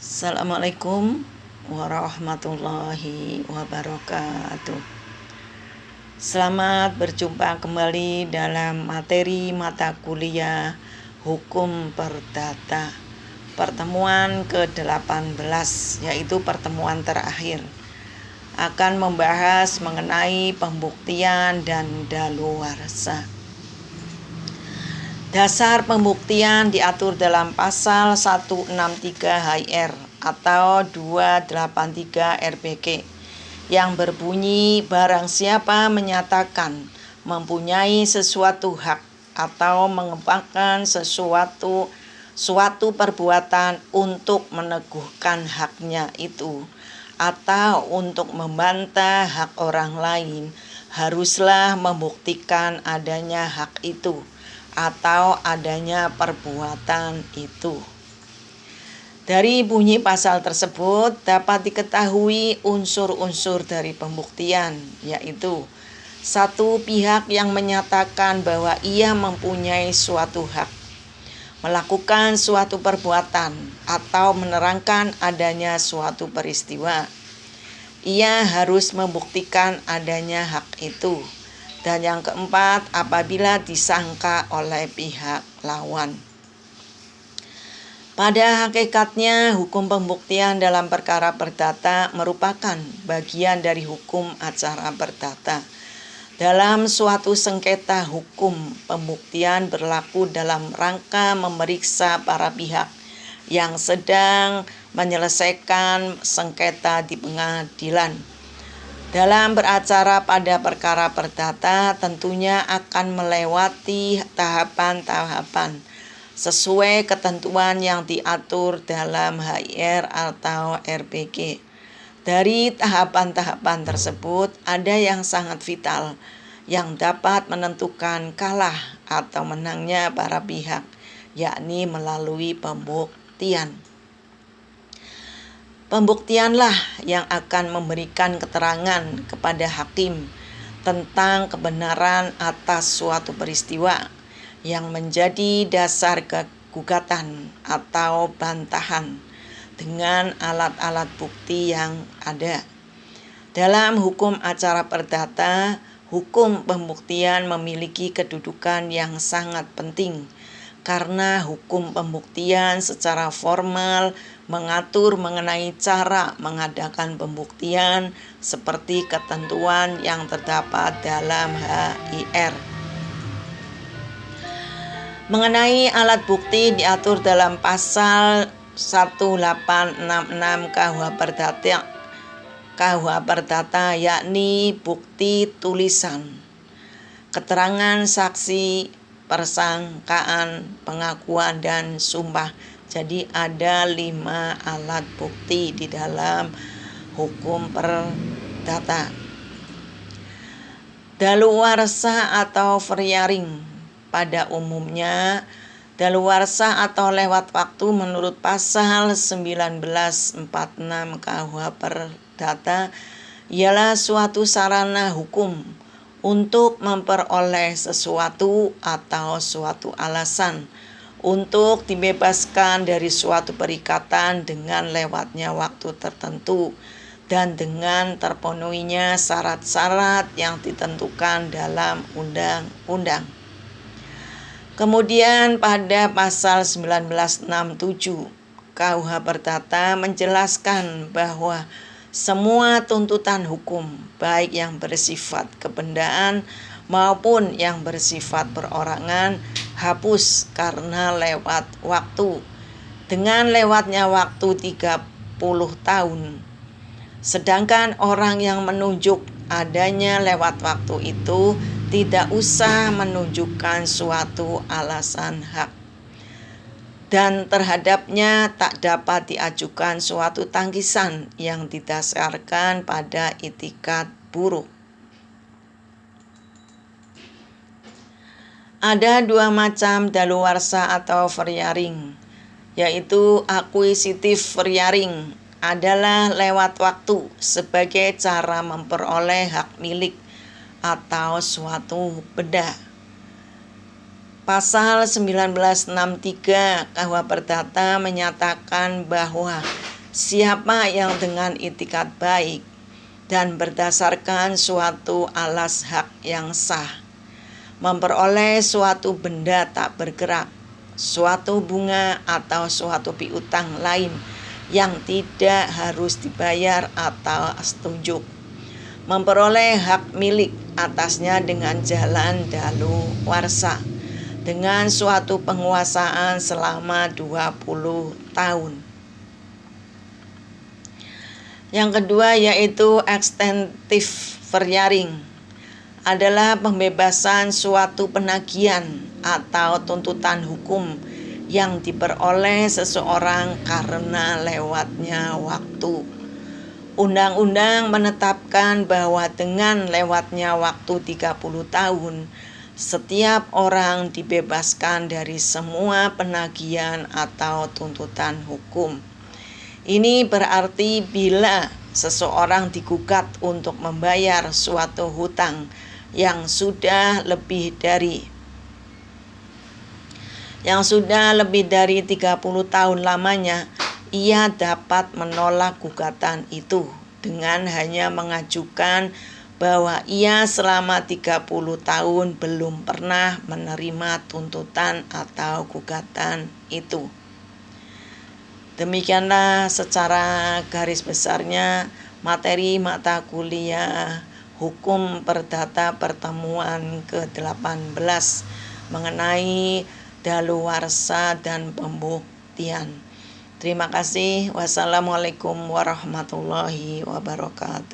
Assalamualaikum warahmatullahi wabarakatuh. Selamat berjumpa kembali dalam materi mata kuliah Hukum Perdata pertemuan ke-18, yaitu pertemuan terakhir, akan membahas mengenai pembuktian dan daluwarsa. Dasar pembuktian diatur dalam pasal 163 HR atau 283 RBG yang berbunyi barang siapa menyatakan mempunyai sesuatu hak atau mengembangkan suatu perbuatan untuk meneguhkan haknya itu atau untuk membantah hak orang lain, haruslah membuktikan adanya hak itu atau adanya perbuatan itu. Dari bunyi pasal tersebut dapat diketahui unsur-unsur dari pembuktian, yaitu satu, pihak yang menyatakan bahwa ia mempunyai suatu hak melakukan suatu perbuatan atau menerangkan adanya suatu peristiwa. Ia harus membuktikan adanya hak itu. Dan yang keempat, apabila disangka oleh pihak lawan. Pada hakikatnya, hukum pembuktian dalam perkara perdata merupakan bagian dari hukum acara perdata. Dalam suatu sengketa hukum, pembuktian berlaku dalam rangka memeriksa para pihak yang sedang menyelesaikan sengketa di pengadilan. Dalam beracara pada perkara perdata tentunya akan melewati tahapan-tahapan sesuai ketentuan yang diatur dalam HR atau RBG. Dari tahapan-tahapan tersebut ada yang sangat vital yang dapat menentukan kalah atau menangnya para pihak, yakni melalui pembuktian. Pembuktianlah yang akan memberikan keterangan kepada hakim tentang kebenaran atas suatu peristiwa yang menjadi dasar gugatan atau bantahan dengan alat-alat bukti yang ada. Dalam hukum acara perdata, hukum pembuktian memiliki kedudukan yang sangat penting karena hukum pembuktian secara formal mengatur mengenai cara mengadakan pembuktian seperti ketentuan yang terdapat dalam HIR. Mengenai alat bukti diatur dalam pasal 1866 KUH Perdata, yakni bukti tulisan, keterangan saksi, persangkaan, pengakuan, dan sumpah. Jadi ada 5 alat bukti di dalam hukum perdata. Daluwarsa atau veryaring. Pada umumnya, daluwarsa atau lewat waktu menurut pasal 1946 KUH Perdata ialah suatu sarana hukum untuk memperoleh sesuatu atau suatu alasan untuk dibebaskan dari suatu perikatan dengan lewatnya waktu tertentu dan dengan terpenuhinya syarat-syarat yang ditentukan dalam undang-undang. Kemudian pada pasal 1967 KUH Perdata menjelaskan bahwa semua tuntutan hukum, baik yang bersifat kebendaan maupun yang bersifat perorangan, hapus karena lewat waktu. Dengan lewatnya waktu 30 tahun. Sedangkan orang yang menunjuk adanya lewat waktu itu tidak usah menunjukkan suatu alasan hak, dan terhadapnya tak dapat diajukan suatu tangkisan yang didasarkan pada itikat buruk. Ada 2 macam daluwarsa atau veryaring, yaitu akuisitif veryaring adalah lewat waktu sebagai cara memperoleh hak milik atau suatu benda. Pasal 1963 KUH Perdata menyatakan bahwa siapa yang dengan itikat baik dan berdasarkan suatu alas hak yang sah memperoleh suatu benda tak bergerak, suatu bunga atau suatu piutang lain yang tidak harus dibayar atau setuju, memperoleh hak milik atasnya dengan jalan daluwarsa dengan suatu penguasaan selama 20 tahun. Yang kedua yaitu extensive veryaring adalah pembebasan suatu penagihan atau tuntutan hukum yang diperoleh seseorang karena lewatnya waktu. Undang-undang menetapkan bahwa dengan lewatnya waktu 30 tahun, setiap orang dibebaskan dari semua penagihan atau tuntutan hukum. Ini berarti bila seseorang digugat untuk membayar suatu hutang yang sudah lebih dari 30 tahun lamanya, ia dapat menolak gugatan itu dengan hanya mengajukan bahwa ia selama 30 tahun belum pernah menerima tuntutan atau gugatan itu. Demikianlah secara garis besarnya materi mata kuliah Hukum Perdata pertemuan ke-18 mengenai daluwarsa dan pembuktian. Terima kasih. Wassalamualaikum warahmatullahi wabarakatuh.